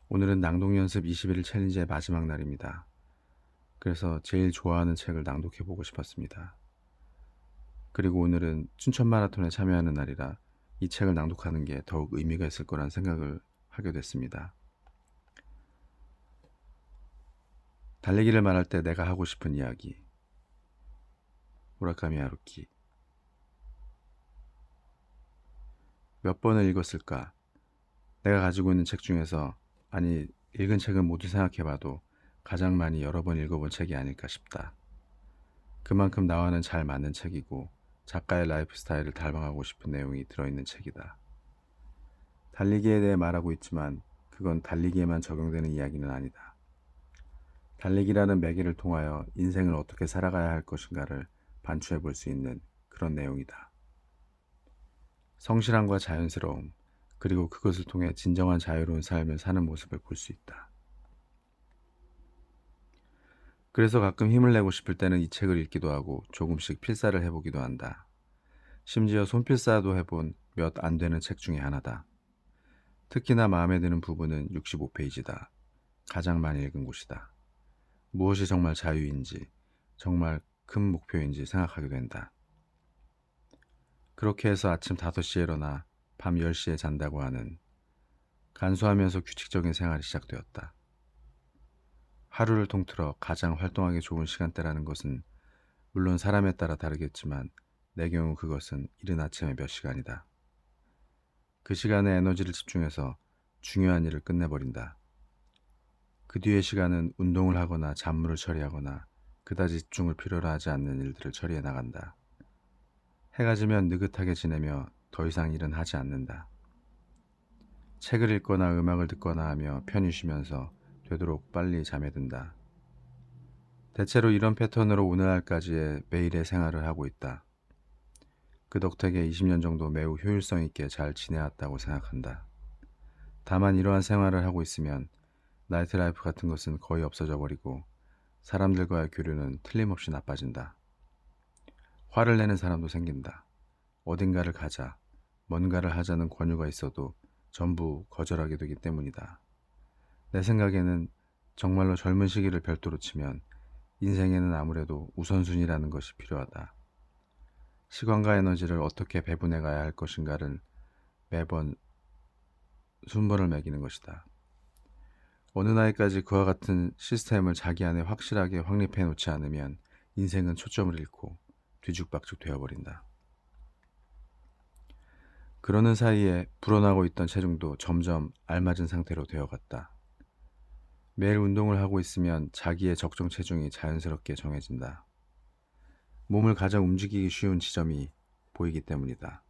오늘은 낭독 연습 21일 챌린지의 마지막 날입니다. 그래서 제일 좋아하는 책을 낭독해 보고 싶었습니다. 그리고 오늘은 춘천 마라톤에 참여하는 날이라 이 책을 낭독하는 게 더욱 의미가 있을 거란 생각을 하게 됐습니다. 달리기를 말할 때 내가 하고 싶은 이야기. 무라카미 하루키. 몇 번을 읽었을까? 내가 가지고 있는 책 중에서, 아니, 읽은 책은 모두 생각해봐도 가장 많이 여러 번 읽어본 책이 아닐까 싶다. 그만큼 나와는 잘 맞는 책이고 작가의 라이프 스타일을 닮아가고 싶은 내용이 들어있는 책이다. 달리기에 대해 말하고 있지만 그건 달리기에만 적용되는 이야기는 아니다. 달리기라는 매개를 통하여 인생을 어떻게 살아가야 할 것인가를 반추해 볼 수 있는 그런 내용이다. 성실함과 자연스러움, 그리고 그것을 통해 진정한 자유로운 삶을 사는 모습을 볼 수 있다. 그래서 가끔 힘을 내고 싶을 때는 이 책을 읽기도 하고 조금씩 필사를 해보기도 한다. 심지어 손필사도 해본 몇 안 되는 책 중에 하나다. 특히나 마음에 드는 부분은 65페이지다. 가장 많이 읽은 곳이다. 무엇이 정말 자유인지, 정말 큰 목표인지 생각하게 된다. 그렇게 해서 아침 5시에 일어나 밤 10시에 잔다고 하는 간소하면서 규칙적인 생활이 시작되었다. 하루를 통틀어 가장 활동하기 좋은 시간대라는 것은 물론 사람에 따라 다르겠지만 내 경우 그것은 이른 아침의 몇 시간이다. 그 시간에 에너지를 집중해서 중요한 일을 끝내버린다. 그 뒤의 시간은 운동을 하거나 잡무를 처리하거나 그다지 집중을 필요로 하지 않는 일들을 처리해 나간다. 해가 지면 느긋하게 지내며 더 이상 일은 하지 않는다. 책을 읽거나 음악을 듣거나 하며 편히 쉬면서 되도록 빨리 잠에 든다. 대체로 이런 패턴으로 오늘날까지의 매일의 생활을 하고 있다. 그 덕택에 20년 정도 매우 효율성 있게 잘 지내왔다고 생각한다. 다만 이러한 생활을 하고 있으면 나이트라이프 같은 것은 거의 없어져 버리고 사람들과의 교류는 틀림없이 나빠진다. 화를 내는 사람도 생긴다. 어딘가를 가자, 뭔가를 하자는 권유가 있어도 전부 거절하게 되기 때문이다. 내 생각에는 정말로 젊은 시기를 별도로 치면 인생에는 아무래도 우선순위라는 것이 필요하다. 시간과 에너지를 어떻게 배분해 가야 할 것인가를 매번 순번을 매기는 것이다. 어느 나이까지 그와 같은 시스템을 자기 안에 확실하게 확립해 놓지 않으면 인생은 초점을 잃고 뒤죽박죽 되어버린다. 그러는 사이에 불어나고 있던 체중도 점점 알맞은 상태로 되어갔다. 매일 운동을 하고 있으면 자기의 적정 체중이 자연스럽게 정해진다. 몸을 가장 움직이기 쉬운 지점이 보이기 때문이다.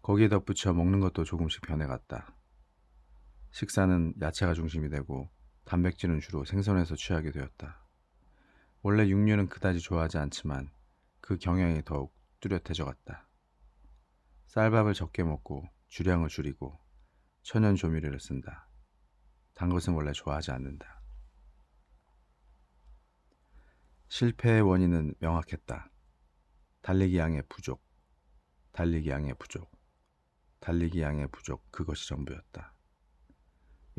거기에 덧붙여 먹는 것도 조금씩 변해갔다. 식사는 야채가 중심이 되고 단백질은 주로 생선에서 취하게 되었다. 원래 육류는 그다지 좋아하지 않지만 그 경향이 더욱 뚜렷해져 갔다. 쌀밥을 적게 먹고 주량을 줄이고 천연 조미료를 쓴다. 단 것은 원래 좋아하지 않는다. 실패의 원인은 명확했다. 달리기 양의 부족, 달리기 양의 부족, 달리기 양의 부족, 그것이 전부였다.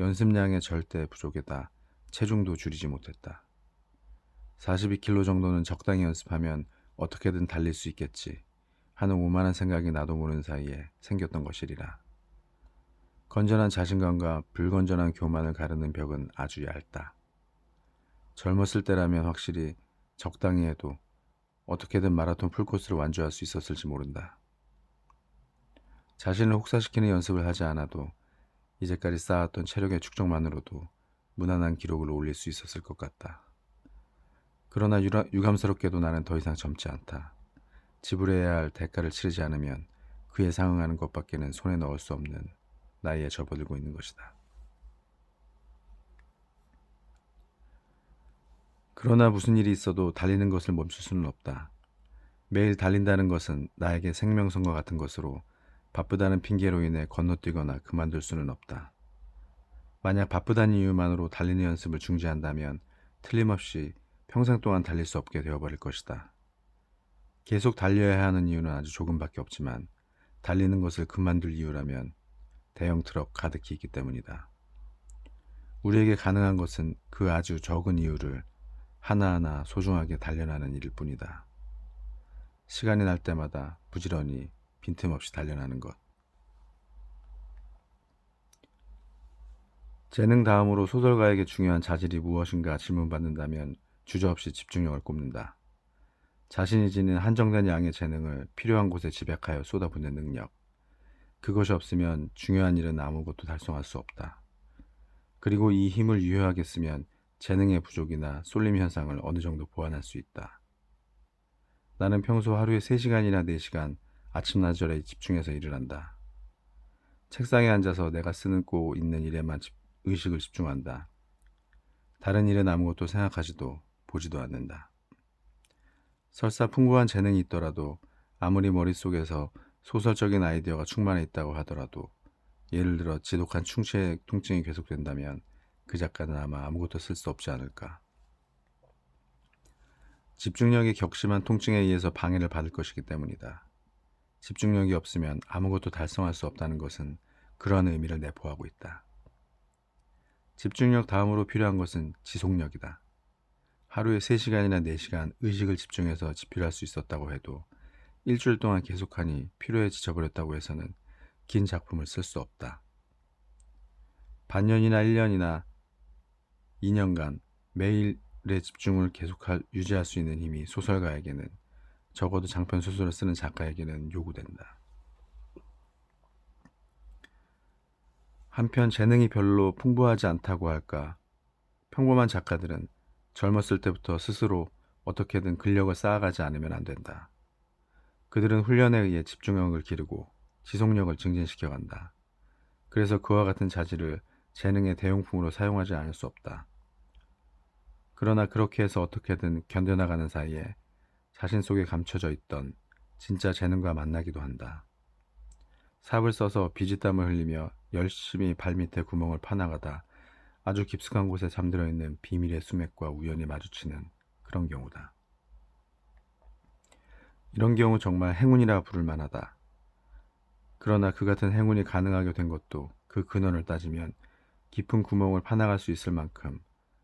연습량의 절대 부족에다 체중도 줄이지 못했다. 42kg 정도는 적당히 연습하면 어떻게든 달릴 수 있겠지 하는 오만한 생각이 나도 모르는 사이에 생겼던 것이리라. 건전한 자신감과 불건전한 교만을 가르는 벽은 아주 얇다. 젊었을 때라면 확실히 적당히 해도 어떻게든 마라톤 풀코스를 완주할 수 있었을지 모른다. 자신을 혹사시키는 연습을 하지 않아도 이제까지 쌓았던 체력의 축적만으로도 무난한 기록을 올릴 수 있었을 것 같다. 그러나 유감스럽게도 나는 더 이상 젊지 않다. 지불해야 할 대가를 치르지 않으면 그에 상응하는 것밖에는 손에 넣을 수 없는 나이에 접어들고 있는 것이다. 그러나 무슨 일이 있어도 달리는 것을 멈출 수는 없다. 매일 달린다는 것은 나에게 생명선과 같은 것으로 바쁘다는 핑계로 인해 건너뛰거나 그만둘 수는 없다. 만약 바쁘다는 이유만으로 달리는 연습을 중지한다면 틀림없이 평생 동안 달릴 수 없게 되어버릴 것이다. 계속 달려야 하는 이유는 아주 조금밖에 없지만 달리는 것을 그만둘 이유라면 대형 트럭 가득히 있기 때문이다. 우리에게 가능한 것은 그 아주 적은 이유를 하나하나 소중하게 단련하는 일일 뿐이다. 시간이 날 때마다 부지런히 빈틈없이 단련하는 것. 재능 다음으로 소설가에게 중요한 자질이 무엇인가 질문받는다면 주저없이 집중력을 꼽는다. 자신이 지닌 한정된 양의 재능을 필요한 곳에 집약하여 쏟아붓는 능력. 그것이 없으면 중요한 일은 아무것도 달성할 수 없다. 그리고 이 힘을 유효하게 쓰면 재능의 부족이나 쏠림 현상을 어느 정도 보완할 수 있다. 나는 평소 하루에 3시간이나 4시간 아침나절에 집중해서 일을 한다. 책상에 앉아서 내가 쓰고 있는 일에만 의식을 집중한다. 다른 일은 아무것도 생각하지도 보지도 않는다. 설사 풍부한 재능이 있더라도 아무리 머릿속에서 소설적인 아이디어가 충만해 있다고 하더라도 예를 들어 지독한 충치의 통증이 계속된다면 그 작가는 아마 아무것도 쓸 수 없지 않을까. 집중력이 격심한 통증에 의해서 방해를 받을 것이기 때문이다. 집중력이 없으면 아무것도 달성할 수 없다는 것은 그러한 의미를 내포하고 있다. 집중력 다음으로 필요한 것은 지속력이다. 하루에 3시간이나 4시간 의식을 집중해서 집필할 수 있었다고 해도 일주일 동안 계속하니 피로에 지쳐버렸다고 해서는 긴 작품을 쓸 수 없다. 반년이나 1년이나 2년간 매일의 집중을 유지할 수 있는 힘이 소설가에게는, 적어도 장편 소설을 쓰는 작가에게는 요구된다. 한편 재능이 별로 풍부하지 않다고 할까, 평범한 작가들은 젊었을 때부터 스스로 어떻게든 근력을 쌓아가지 않으면 안 된다. 그들은 훈련에 의해 집중력을 기르고 지속력을 증진시켜간다. 그래서 그와 같은 자질을 재능의 대용품으로 사용하지 않을 수 없다. 그러나 그렇게 해서 어떻게든 견뎌나가는 사이에 자신 속에 감춰져 있던 진짜 재능과 만나기도 한다. 삽을 써서 비지땀을 흘리며 열심히 발밑에 구멍을 파나가다 아주 깊숙한 곳에 잠들어 있는 비밀의 수맥과 우연히 마주치는 그런 경우다. 이런 경우 정말 행운이라 부를 만하다. 그러나 그 같은 행운이 가능하게 된 것도 그 근원을 따지면 깊은 구멍을 파나갈 수 있을 만큼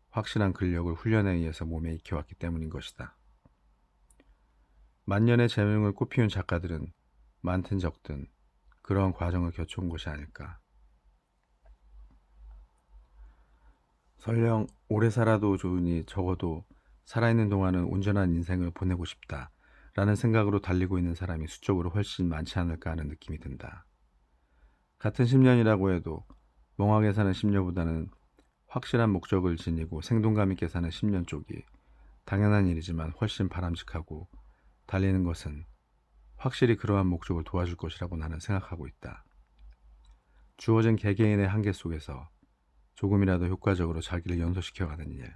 확실한 근력을 훈련에 의해서 몸에 익혀왔기 때문인 것이다. 만년의 재능을 꽃피운 작가들은 많든 적든 그러한 과정을 거쳐온 것이 아닐까. 설령 오래 살아도 좋으니 적어도 살아있는 동안은 온전한 인생을 보내고 싶다 라는 생각으로 달리고 있는 사람이 수적으로 훨씬 많지 않을까 하는 느낌이 든다. 같은 10년이라고 해도 멍하게 사는 10년보다는 확실한 목적을 지니고 생동감 있게 사는 10년 쪽이 당연한 일이지만 훨씬 바람직하고, 달리는 것은 확실히 그러한 목적을 도와줄 것이라고 나는 생각하고 있다. 주어진 개개인의 한계 속에서 조금이라도 효과적으로 자기를 연소시켜가는 일,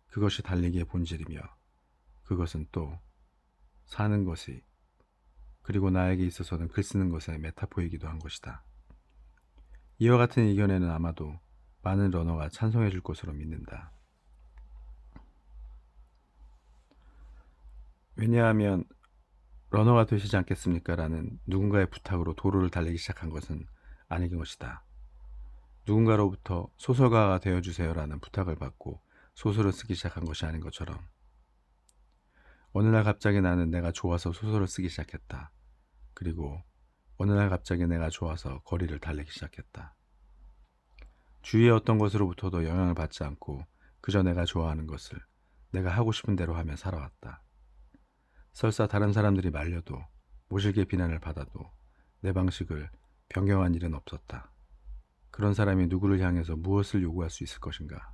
그것이 달리기의 본질이며, 그것은 또 사는 것이, 그리고 나에게 있어서는 글 쓰는 것의 메타포이기도 한 것이다. 이와 같은 의견에는 아마도 많은 러너가 찬성해 줄 것으로 믿는다. 왜냐하면 러너가 되시지 않겠습니까? 라는 누군가의 부탁으로 도로를 달리기 시작한 것은 아닌 것이다. 누군가로부터 소설가가 되어주세요 라는 부탁을 받고 소설을 쓰기 시작한 것이 아닌 것처럼, 어느 날 갑자기 나는 내가 좋아서 소설을 쓰기 시작했다. 그리고 어느 날 갑자기 내가 좋아서 거리를 달리기 시작했다. 주위의 어떤 것으로부터도 영향을 받지 않고 그저 내가 좋아하는 것을 내가 하고 싶은 대로 하며 살아왔다. 설사 다른 사람들이 말려도 모질게 비난을 받아도 내 방식을 변경한 일은 없었다. 그런 사람이 누구를 향해서 무엇을 요구할 수 있을 것인가?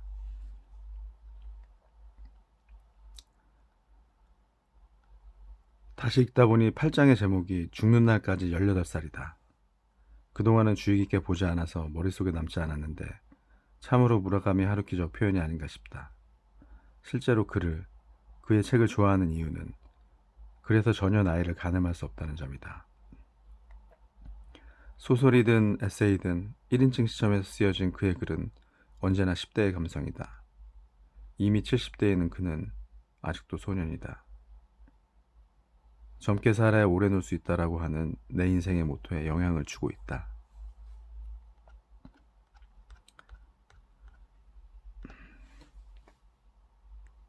다시 읽다 보니 8장의 제목이 죽는 날까지 18살이다. 그동안은 주의 깊게 보지 않아서 머릿속에 남지 않았는데 참으로 무라카미 하루키적 표현이 아닌가 싶다. 실제로 그의 책을 좋아하는 이유는 그래서 전혀 나이를 가늠할 수 없다는 점이다. 소설이든 에세이든 1인칭 시점에서 쓰여진 그의 글은 언제나 10대의 감성이다. 이미 70대에는 그는 아직도 소년이다. 젊게 살아야 오래 놀 수 있다라고 하는 내 인생의 모토에 영향을 주고 있다.